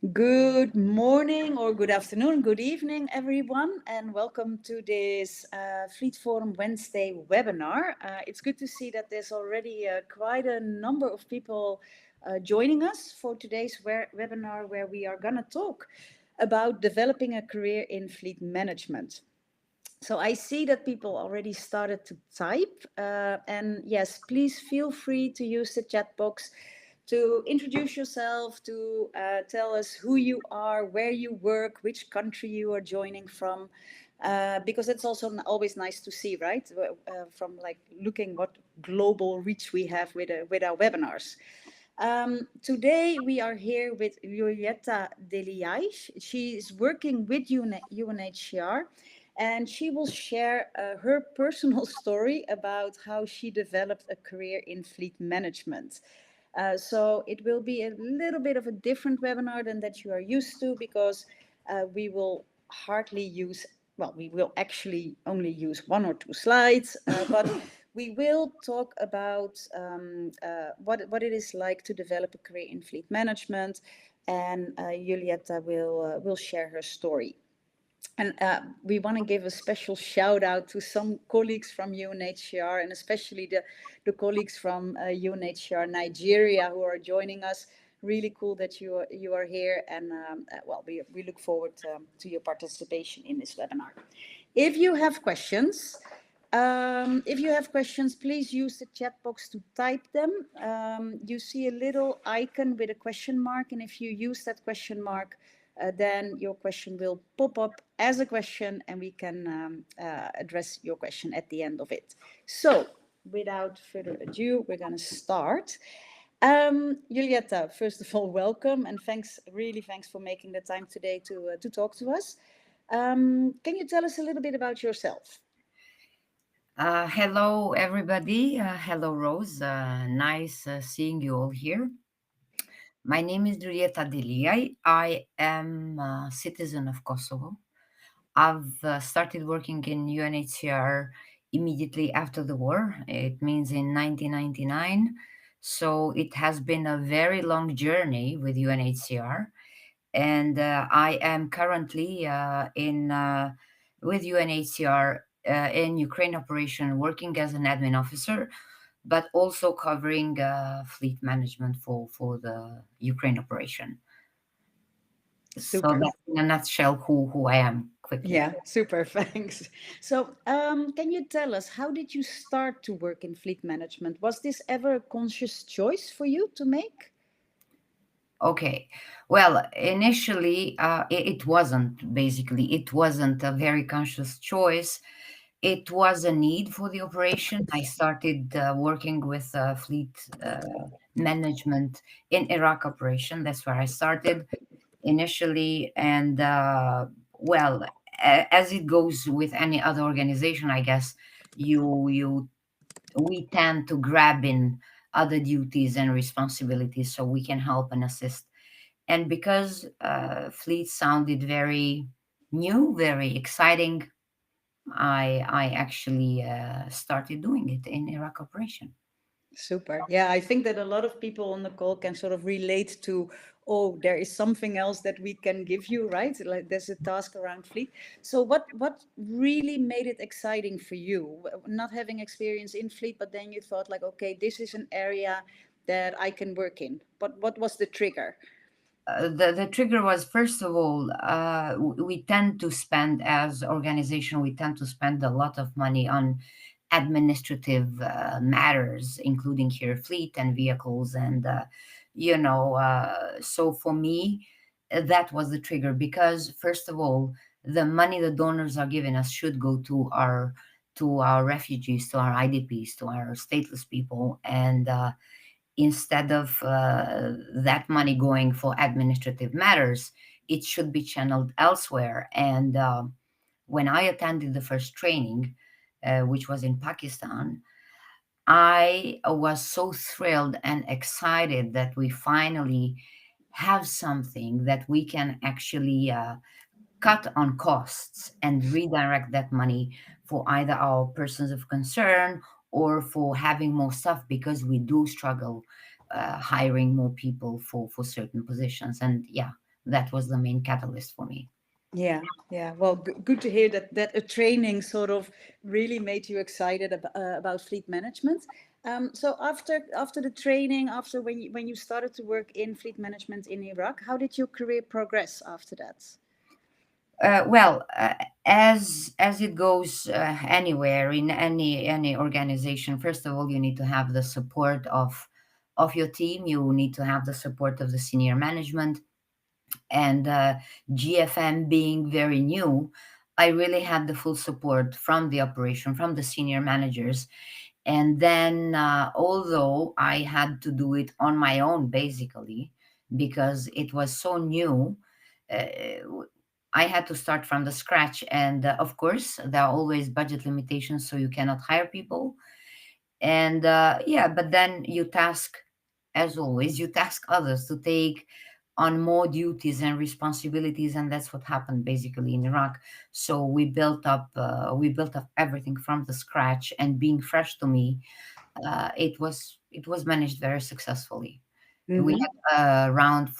Good morning or good afternoon, good evening, everyone, and welcome to this Fleet Forum Wednesday webinar. It's good to see that there's already quite a number of people joining us for today's webinar where we are going to talk about developing a career in fleet management. So I see that people already started to type. And yes, please feel free to use the chat box to introduce yourself, to tell us who you are, where you work, which country you are joining from. Because it's also always nice to see, right? From like looking what global reach we have with our webinars. Today we are here with Luljeta Delijaj. She is working with UNHCR, and she will share her personal story about how she developed a career in fleet management. So it will be a little bit of a different webinar than that you are used to, because we will hardly use, well, we will actually only use one or two slides, but we will talk about what it is like to develop a career in fleet management, and Julieta will share her story. And we want to give a special shout out to some colleagues from UNHCR, and especially the colleagues from UNHCR Nigeria who are joining us. Really cool that you are here, and well, we look forward to your participation in this webinar. If you have questions, please use the chat box to type them. You see a little icon with a question mark, and if you use that question mark, then your question will pop up as a question, and we can address your question at the end of it. So, without further ado, we're going to start. Julieta, first of all, welcome, and thanks for making the time today to talk to us. Can you tell us a little bit about yourself? Hello, everybody. Hello, Rose. Nice seeing you all here. My name is Luljeta Delijaj. I am a citizen of Kosovo. I've started working in UNHCR immediately after the war. It means in 1999. So it has been a very long journey with UNHCR. And I am currently with UNHCR in Ukraine operation, working as an admin officer, but also covering fleet management for the Ukraine operation. So Super. that's in a nutshell who I am quickly. Yeah, super. Thanks. So, can you tell us, how did you start to work in fleet management? Was this ever a conscious choice for you to make? Okay. Well, initially, it wasn't basically, it wasn't a very conscious choice. It was a need for the operation. I started working with fleet management in Iraq operation. That's where I started initially. And well, as it goes with any other organization, I guess you we tend to grab in other duties and responsibilities so we can help and assist. And because fleet sounded very new, very exciting, I actually started doing it in Iraq operation. Super. Yeah, I think that a lot of people on the call can sort of relate to, oh, there is something else that we can give you, right? Like there's a task around fleet. So what really made it exciting for you? Not having experience in fleet, but then you thought like, okay, this is an area that I can work in. But what was the trigger? The trigger was, first of all, we tend to spend, as organization, we tend to spend a lot of money on administrative matters, including here fleet and vehicles. And so for me, that was the trigger, because first of all, the money the donors are giving us should go to our refugees, to our IDPs, to our stateless people. And instead of that money going for administrative matters, it should be channeled elsewhere. And when I attended the first training, which was in Pakistan, I was so thrilled and excited that we finally have something that we can actually cut on costs and redirect that money for either our persons of concern or for having more stuff, because we do struggle hiring more people for certain positions. And yeah, that was the main catalyst for me. Yeah, yeah. Well, good to hear that a training sort of really made you excited about fleet management. So after the training, after when you started to work in fleet management in Iraq, how did your career progress after that? Well, as it goes anywhere in any organization, first of all, you need to have the support of your team. You need to have the support of the senior management, and GFM being very new, I really had the full support from the operation, from the senior managers. And then, although I had to do it on my own, basically, because it was so new, I had to start from the scratch. And of course, there are always budget limitations, so you cannot hire people. And yeah, but then you task, as always, you task others to take on more duties and responsibilities, and that's what happened basically in Iraq. So we built up everything from the scratch, and being fresh to me, it was managed very successfully. We Mm-hmm. had around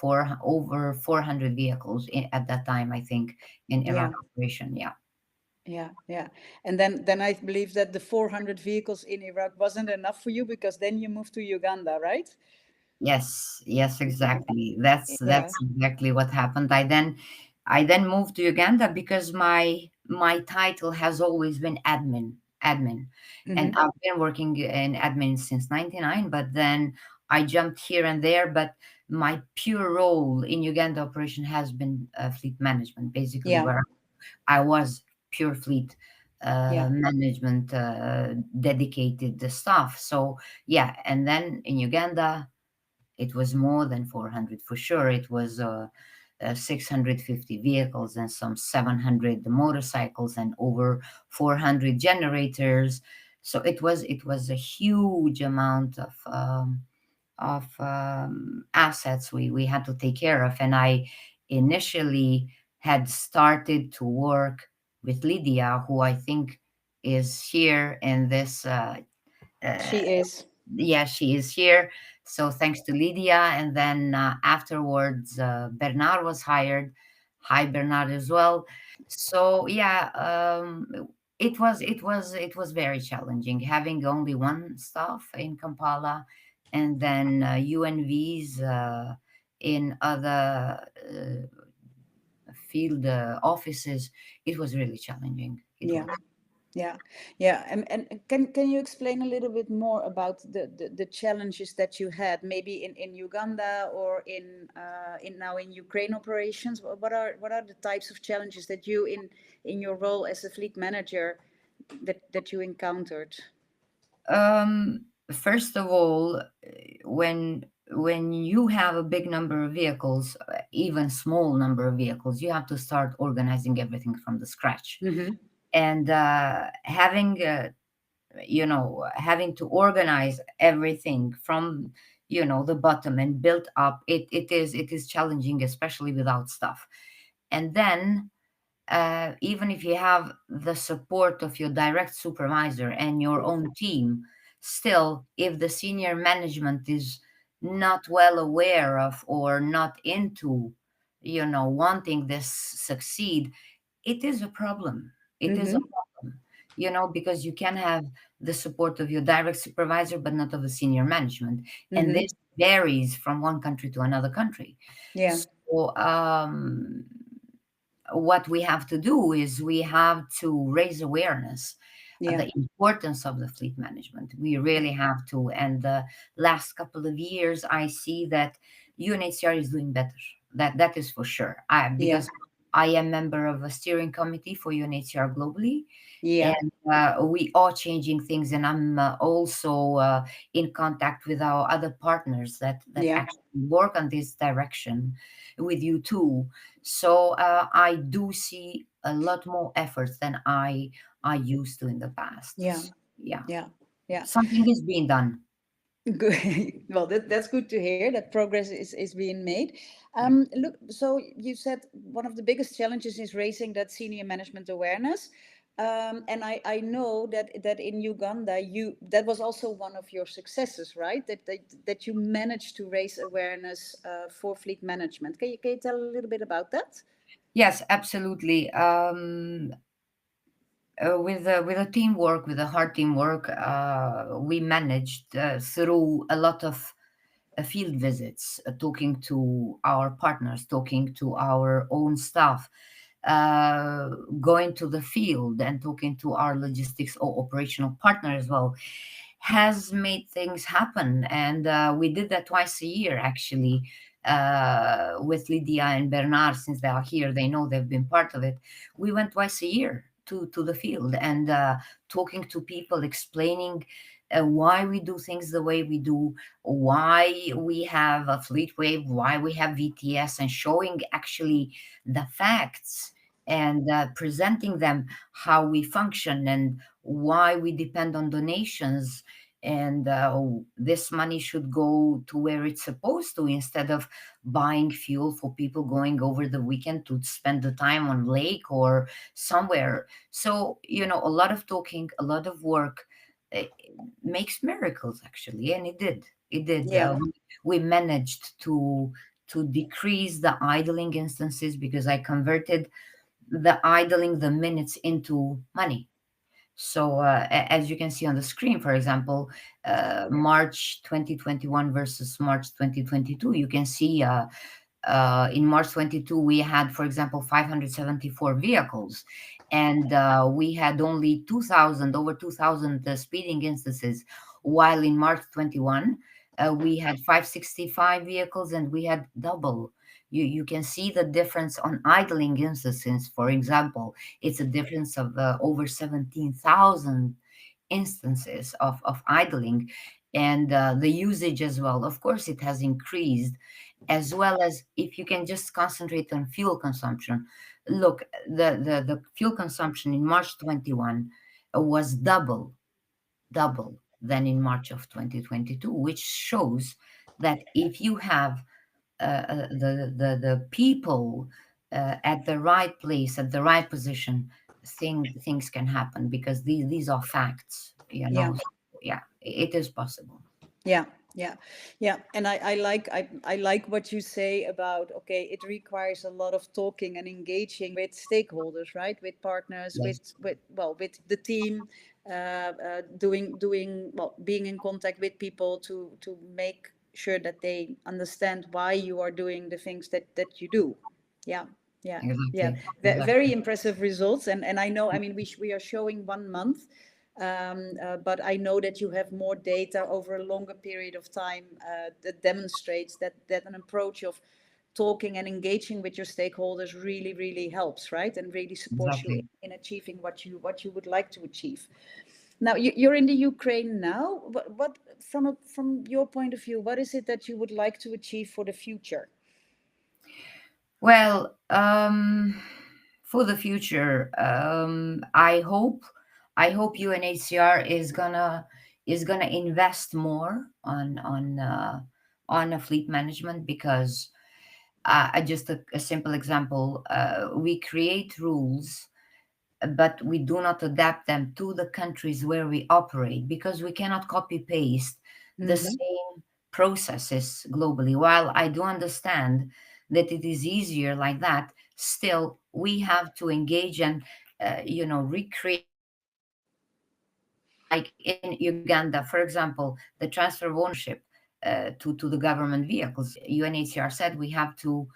over 400 vehicles at that time, I think, in Iraq Yeah, operation. Yeah. yeah, yeah. And then I believe that the 400 vehicles in Iraq wasn't enough for you because then you moved to Uganda, right? Yes, yes, exactly. That's Yeah. exactly what happened. I then moved to Uganda because my title has always been admin, and Mm-hmm. I've been working in admin since '99. But then I jumped here and there. But my pure role in Uganda operation has been fleet management, basically, Yeah, where I was pure fleet yeah, management, dedicated staff. So yeah, and then in Uganda it was more than 400 for sure. It was 650 vehicles and some 700 motorcycles and over 400 generators. So it was a huge amount of assets we had to take care of. And I initially had started to work with Lydia, who I think is here in this uh, she is. yeah, she is here. So thanks to Lydia. And then afterwards, Bernard was hired. Hi, Bernard, as well. So yeah, it was very challenging having only one staff in Kampala, and then UNVs in other field offices. It was really challenging. It Yeah. was. Yeah, yeah, and can you explain a little bit more about the challenges that you had, maybe in Uganda or in now in Ukraine operations? What are the types of challenges that you in your role as a fleet manager that you encountered? First of all, when you have a big number of vehicles, even small number of vehicles, you have to start organizing everything from the scratch. Mm-hmm. And having to organize everything from the bottom and build up, it is challenging, especially without stuff. And then even if you have the support of your direct supervisor and your own team, still, if the senior management is not well aware of or not into, wanting this succeed, it is a problem. It is a Mm-hmm. problem, because you can have the support of your direct supervisor, but not of the senior management. And Mm-hmm. this varies from one country to another country. Yeah, So, what we have to do is we have to raise awareness of yeah, the importance of the fleet management. We really have to. And the last couple of years, I see that UNHCR is doing better. That is for sure. yeah, Because I am member of a steering committee for UNHCR globally, yeah, and we are changing things. And I'm also in contact with our other partners that yeah, actually work on this direction with you too. So I do see a lot more efforts than I used to in the past. yeah, Yeah, yeah, yeah. something is being done. Good. Well, that's good to hear that progress is being made. Yeah. Look, so you said one of the biggest challenges is raising that senior management awareness. And I know that in Uganda, that was also one of your successes, right? That you managed to raise awareness for fleet management. Can you tell a little bit about that? Yes, absolutely. With a teamwork, with a hard teamwork, we managed through a lot of field visits, talking to our partners, talking to our own staff, uh, going to the field and talking to our logistics or operational partner as well, has made things happen. And we did that twice a year, actually, with Lydia and Bernard. Since they are here, they know they've been part of it. We went twice a year to the field and talking to people, explaining why we do things the way we do, why we have a fleet wave, why we have VTS, and showing actually the facts and presenting them how we function and why we depend on donations. And this money should go to where it's supposed to, instead of buying fuel for people going over the weekend to spend the time on lake or somewhere. So, a lot of talking, a lot of work, eh, makes miracles, actually. And it did. Yeah, We managed to decrease the idling instances, because I converted the minutes into money. So, as you can see on the screen, for example, March 2021 versus March 2022, you can see in March 22, we had, for example, 574 vehicles, and we had only 2,000 speeding instances, while in March 21, we had 565 vehicles and we had double. You can see the difference on idling instances, for example. It's a difference of over 17,000 instances of idling, and the usage as well. Of course, it has increased, as well as if you can just concentrate on fuel consumption. Look, the fuel consumption in March 21 was double than in March of 2022, which shows that if you have the people at the right place, at the right position, things can happen, because these are facts, yeah. So, yeah, it is possible. Yeah, yeah, yeah. And I like what you say about, okay, it requires a lot of talking and engaging with stakeholders, right? With partners, Yes, with the team, doing well, being in contact with people to make sure that they understand why you are doing the things that you do. Yeah, yeah, yeah. exactly, Very exactly, impressive results, and I know. I mean, we are showing 1 month, but I know that you have more data over a longer period of time that demonstrates that an approach of talking and engaging with your stakeholders really helps, right? And really supports you exactly. in achieving what you would like to achieve. Now you're in the Ukraine now. What from your point of view, what is it that you would like to achieve for the future? Well, for the future, I hope UNHCR is gonna invest more on a fleet management, because just a simple example, we create rules, but we do not adapt them to the countries where we operate, because we cannot copy paste the Mm-hmm. same processes globally. While I do understand that it is easier like that, still we have to engage and recreate like in Uganda, for example, the transfer of ownership to the government vehicles. UNHCR said we have to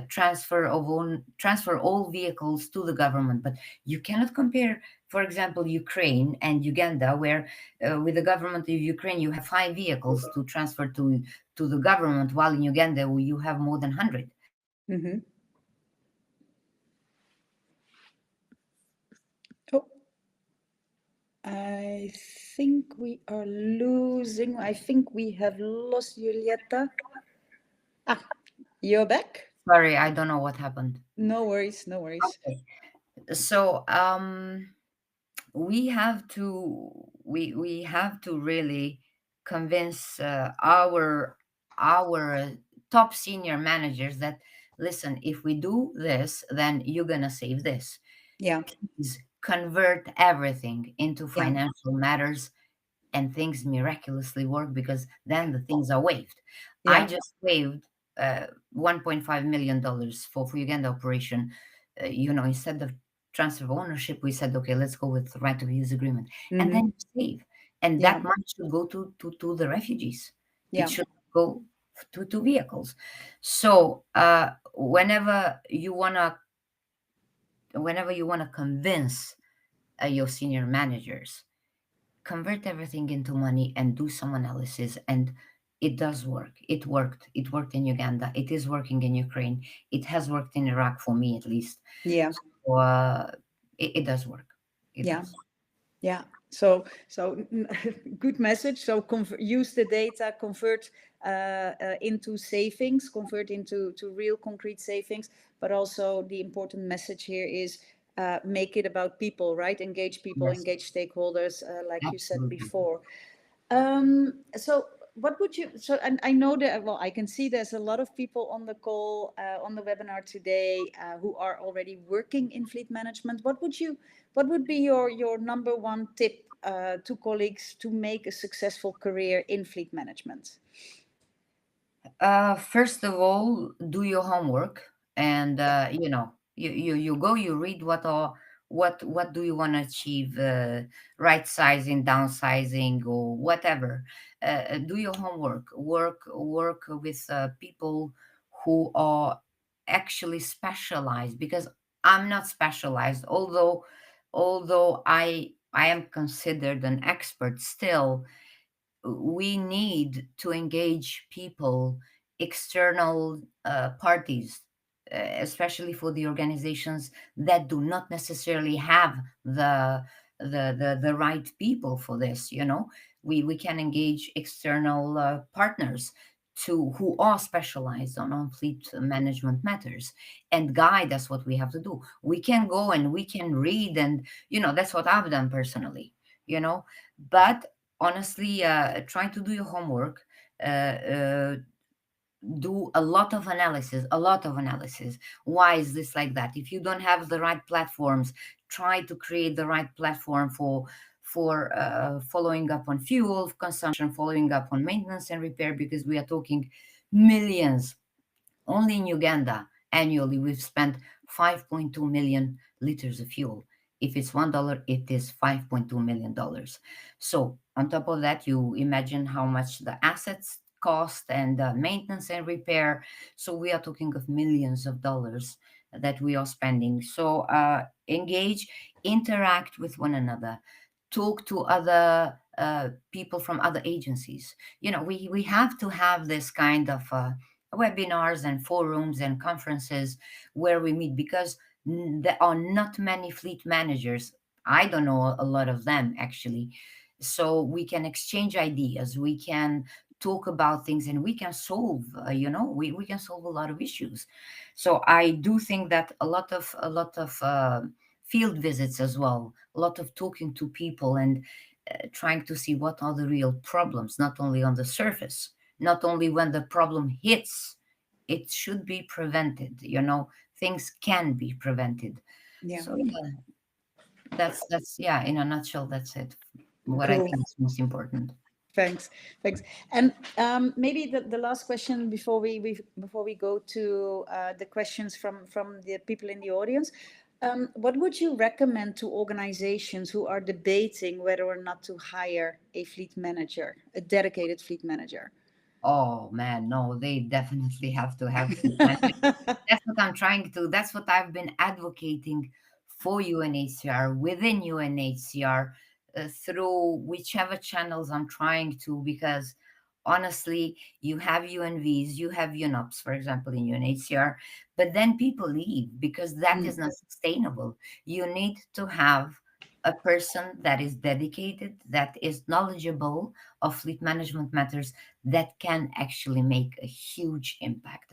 transfer all vehicles to the government, but you cannot compare, for example, Ukraine and Uganda, where with the government of Ukraine you have 5 vehicles to transfer to the government, while in Uganda you have more than 100. Mm-hmm. Oh, I think we are losing. I think we have lost Julieta. Ah, you're back? Sorry, I don't know what happened. No worries, no worries. Okay. So we have to really convince our top senior managers that, listen, if we do this, then you're gonna save this. Yeah. Please convert everything into Yeah. financial matters, and things miraculously work because then the things are waived. I Yeah. just waived $1.5 million for Uganda operation. Instead of transfer of ownership, we said, okay, let's go with the right of use agreement. And Mm-hmm. then you save. And Yeah. that money should go to the refugees. It Yeah. should go to vehicles. So whenever you wanna convince your senior managers, convert everything into money and do some analysis, and it does work. It worked in Uganda, it is working in Ukraine, it has worked in Iraq, for me at least. Yeah. So it does work. It Yeah. does. Yeah. So good message. So use the data, convert into savings, convert into real concrete savings. But also the important message here is make it about people, right? Engage people, Yes, engage stakeholders, like you said absolutely. before. So what would you, so, and I know that, well, I can see there's a lot of people on the call, on the webinar today, who are already working in fleet management. What would be your number one tip, to colleagues to make a successful career in fleet management? First of all, do your homework, and Yeah. you go, you read what do you want to achieve, right sizing, downsizing, or whatever. Do your homework. Work with people who are actually specialized, because I'm not specialized. Although I am considered an expert, still we need to engage people, external parties, especially for the organizations that do not necessarily have the right people for this. We can engage external partners to who are specialized on fleet management matters, and guide us what we have to do. We can go and we can read, and that's what I've done personally. you know but honestly, try to do your homework. Do a lot of analysis. Why is this like that? If you don't have the right platforms, try to create the right platform for following up on fuel consumption, following up on maintenance and repair, because we are talking millions. Only in Uganda, annually, we've spent 5.2 million liters of fuel. If it's $1, it is $5.2 million. So, on top of that, you imagine how much the assets cost, and maintenance and repair. So, we are talking of millions of dollars that we are spending. So, engage, interact with one another, talk to other people from other agencies. We have to have this kind of webinars and forums and conferences where we meet, because there are not many fleet managers. I don't know a lot of them, actually. So we can exchange ideas, we can talk about things, and we can solve, we can solve a lot of issues. So I do think that a lot of field visits as well, a lot of talking to people, and trying to see what are the real problems, not only on the surface, not only when the problem hits. It should be prevented. Things can be prevented. Yeah. So yeah, that's yeah, in a nutshell, that's it. What I Cool. think is most important. Thanks, thanks. And maybe the last question before we go to the questions from the people in the audience. What would you recommend to organizations who are debating whether or not to hire a fleet manager, a dedicated fleet manager? Oh man, no, they definitely have to have fleet management. That's what I'm trying to. That's what I've been advocating for UNHCR, within UNHCR, through whichever channels I'm trying to, because honestly, you have UNVs, you have UNOPS, for example, in UNHCR, but then people leave because that is Mm, not sustainable. You need to have a person that is dedicated, that is knowledgeable of fleet management matters, that can actually make a huge impact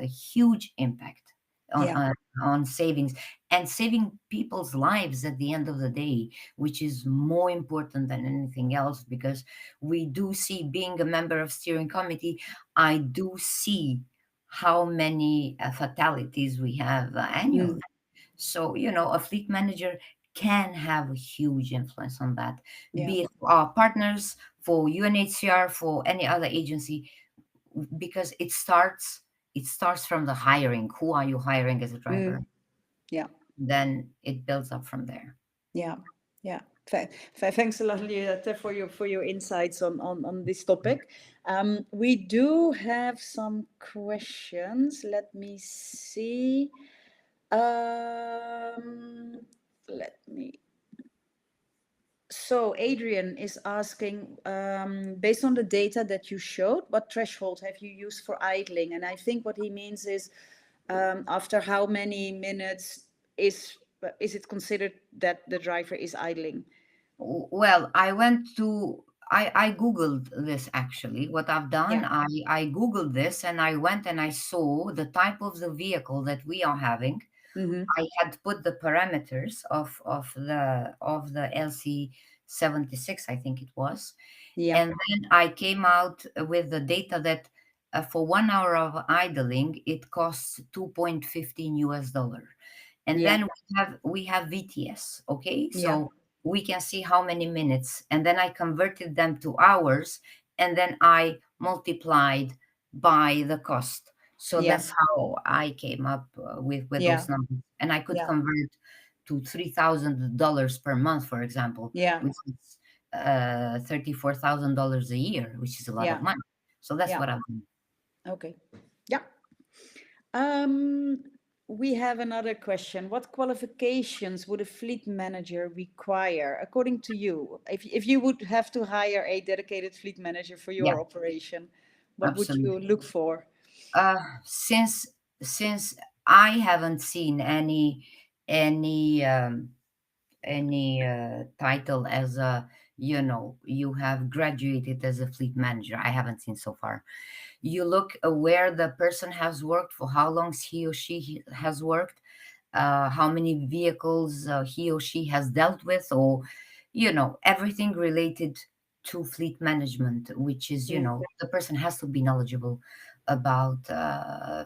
on, yeah, on, on savings, and saving people's lives at the end of the day, which is more important than anything else. Because we do see, being a member of steering committee, I do see how many fatalities we have annually. mm, So, a fleet manager can have a huge influence on that, Yeah. be it for our partners, for UNHCR, for any other agency, because it starts from the hiring. Who are you hiring as a driver? Mm, yeah. Then it builds up from there. Yeah. Yeah. Thanks a lot, Luljeta, for your insights on this topic. We do have some questions. Let me see. Um, let me. So Adrian is asking, based on the data that you showed, what threshold have you used for idling? And I think what he means is, after how many minutes is it considered that the driver is idling? Well, I googled this actually. What I've done, Yeah. I googled this and I went and I saw the type of the vehicle that we are having. Mm-hmm. I had put the parameters of the LC 76, I think it was, Yeah. and then I came out with the data that for 1 hour of idling it costs 2.15 US dollar. And Yeah. then we have VTS, okay? Yeah. So we can see how many minutes, and then I converted them to hours, and then I multiplied by the cost. So Yeah. that's how I came up with Yeah. those numbers, and I could Yeah. convert to $3,000 per month, for example, Yeah. which is $34,000 a year, which is a lot of Yeah. money. So that's Yeah. what I've done. Okay. Yeah. Um, we have another question. What qualifications would a fleet manager require, according to you? If you would have to hire a dedicated fleet manager for Yeah, your operation, what would you absolutely. look for? Since I haven't seen any title as a, you have graduated as a fleet manager. I haven't seen so far. You look where the person has worked, for how long he or she has worked, how many vehicles he or she has dealt with, or everything related to fleet management, which is, Mm. the person has to be knowledgeable about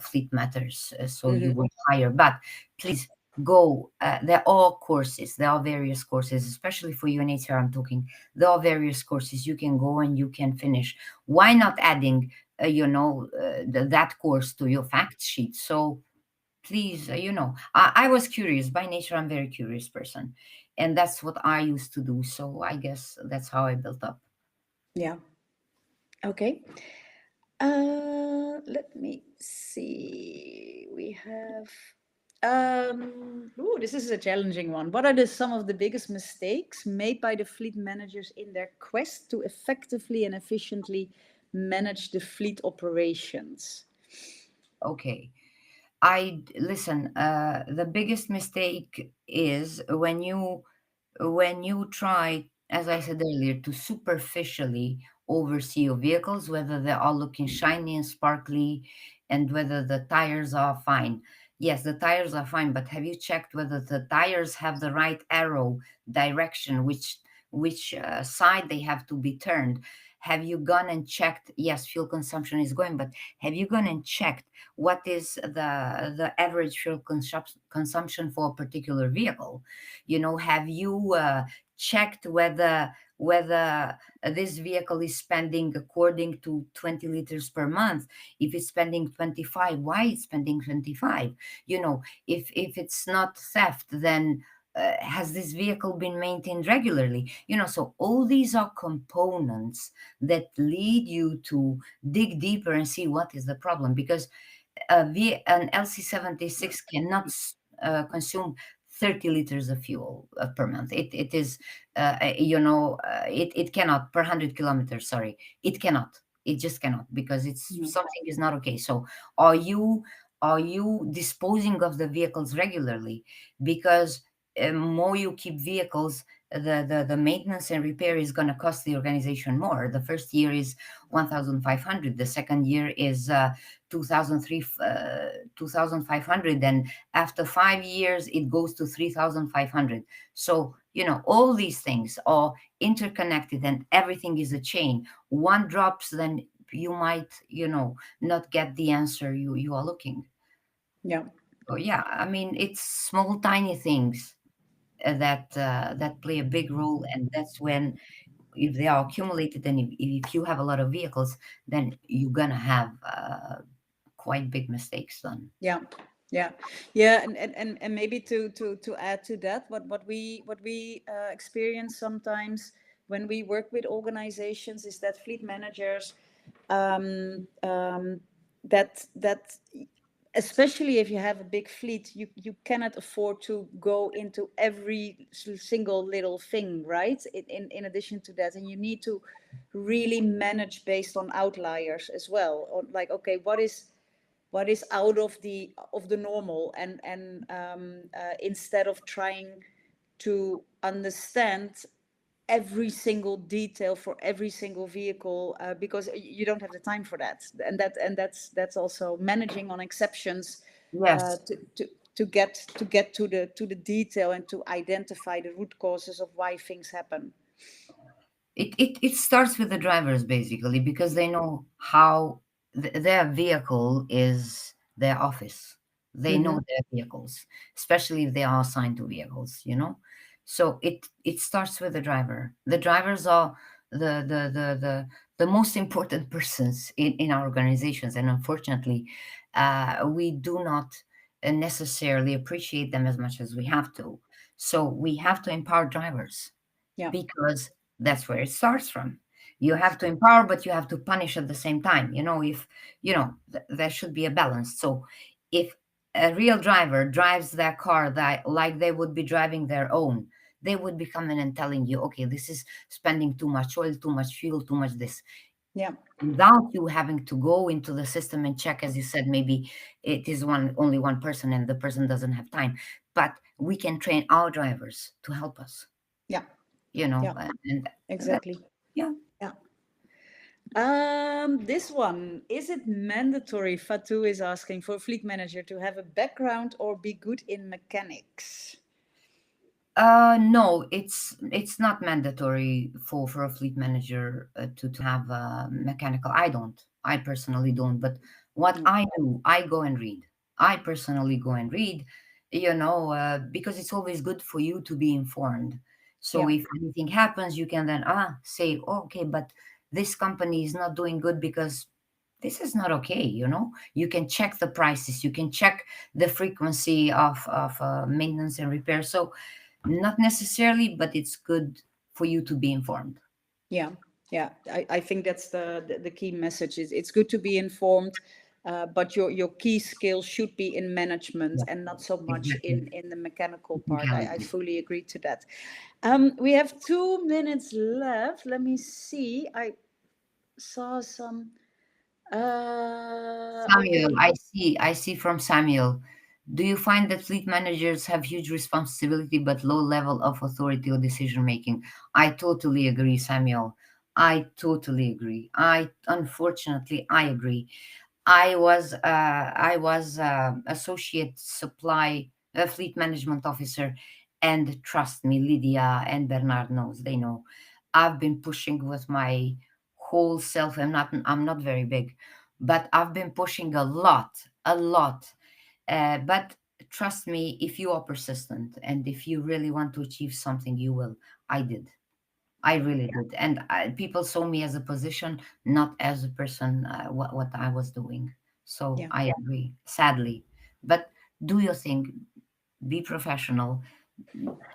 fleet matters, so you Hmm. would hire. But please go, there are courses, there are various courses, especially for UNHCR I'm talking. There are various courses you can go and you can finish. Why not adding that course to your fact sheet? So please, I was curious by nature. I'm a very curious person, and that's what I used to do. So I guess that's how I built up. Yeah. Okay. Let me see. We have. This is a challenging one. What are some of the biggest mistakes made by the fleet managers in their quest to effectively and efficiently manage the fleet operations? Okay, I listen. The biggest mistake is when you try, as I said earlier, to superficially oversee your vehicles, whether they are looking shiny and sparkly, and whether the tires are fine. Yes, the tires are fine, but have you checked whether the tires have the right arrow direction, which side they have to be turned? Have you gone and checked? Yes, fuel consumption is going, but have you gone and checked what is the average fuel consumption for a particular vehicle? Have you checked whether this vehicle is spending according to 20 liters per month? If it's spending 25, why it's spending 25? If it's not theft, then has this vehicle been maintained regularly? So all these are components that lead you to dig deeper and see what is the problem, because an LC 76 cannot consume 30 liters of fuel per month. It is, it cannot per 100 kilometers. Sorry, it cannot. It just cannot, because it's Yeah. something is not okay. So, are you disposing of the vehicles regularly? Because more you keep vehicles, the maintenance and repair is going to cost the organization more. The first year is 1,500. The second year is 2,500, and after 5 years it goes to 3,500. So all these things are interconnected, and everything is a chain. One drops, then you might not get the answer you are looking. Yeah. So yeah, I mean, it's small tiny things. that play a big role, and that's when, if they are accumulated, and if you have a lot of vehicles, then you're gonna have quite big mistakes done. Yeah, yeah, yeah, and maybe to add to that, what we experience sometimes when we work with organizations is that fleet managers, um, um, that especially if you have a big fleet, you cannot afford to go into every single little thing, right? In addition to that, and you need to really manage based on outliers as well. Or like, okay, what is out of the normal, and instead of trying to understand every single detail for every single vehicle, because you don't have the time for that, and that's also managing on exceptions, uh, Yes. to, to to get to the detail and to identify the root causes of why things happen. It starts with the drivers basically, because they know how their vehicle is their office. They know Mm-hmm. their vehicles, especially if they are assigned to vehicles, you know. So it starts with the driver. The drivers are the most important persons in our organizations, and unfortunately, we do not necessarily appreciate them as much as we have to. So we have to empower drivers, Yeah, because that's where it starts from. You have to empower, but you have to punish at the same time. You know, if there should be a balance. So if a real driver drives their car that like they would be driving their own, they would be coming and telling you, okay, this is spending too much oil, too much fuel, too much this, yeah, without you having to go into the system and check. As you said, maybe it is only one person and the person doesn't have time, but we can train our drivers to help us, yeah, yeah, and that, exactly. yeah. Yeah. This one, is it mandatory, Fatou is asking, for a fleet manager to have a background or be good in mechanics? No, it's not mandatory for a fleet manager to have a mechanical. I personally don't. But what No. I do, I go and read. I personally go and read, because it's always good for you to be informed. So Yeah, if anything happens, you can then say, "Oh, okay, but this company is not doing good because this is not okay." You can check the prices, you can check the frequency of maintenance and repair. So not necessarily, but it's good for you to be informed. yeah, yeah. I think that's the key message is it's good to be informed, but your key skill should be in management Yeah, and not so much exactly. in the mechanical part. I Technicality. fully agree to that. We have 2 minutes left. Let me see. I saw some. Samuel, Okay. I see from Samuel. Do you find that fleet managers have huge responsibility but low level of authority or decision making? I totally agree, Samuel. I totally agree. I agree. I was associate supply fleet management officer, and trust me, Lydia and Bernard knows. They know. I've been pushing with my whole self. I'm not very big, but I've been pushing a lot, a lot. But trust me, if you are persistent and if you really want to achieve something, you will. I did. I really did. And people saw me as a position, not as a person, what I was doing. So Yeah. I agree, sadly. But do your thing, be professional,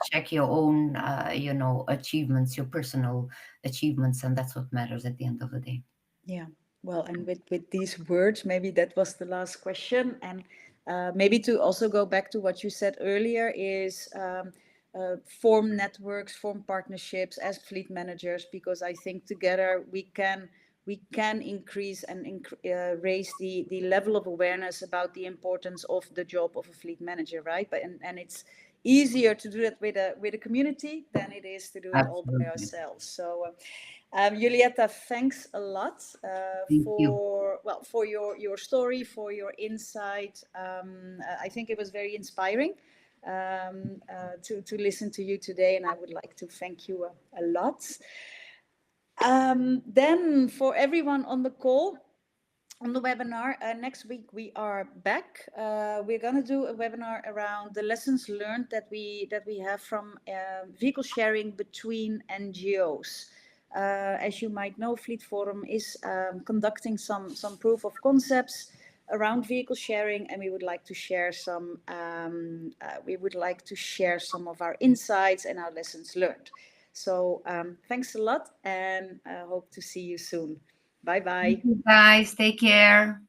check your own, achievements, your personal achievements, and that's what matters at the end of the day. Yeah. Well, and with these words, maybe that was the last question. And maybe to also go back to what you said earlier is, form networks, form partnerships as fleet managers, because I think together we can increase and raise the level of awareness about the importance of the job of a fleet manager, right? And it's easier to do that with a community than it is to do it all by Absolutely. ourselves. So, Julieta, thanks a lot Thank you. for your story, for your insight. I think it was very inspiring to listen to you today, and I would like to thank you a lot. Then, for everyone on the call, on the webinar. Next week we are back. We're going to do a webinar around the lessons learned that we have from vehicle sharing between NGOs. As you might know, Fleet Forum is conducting some proof of concepts around vehicle sharing, and we would like to share some of our insights and our lessons learned. So thanks a lot, and hope to see you soon. Bye Thank bye. you, guys. Take care.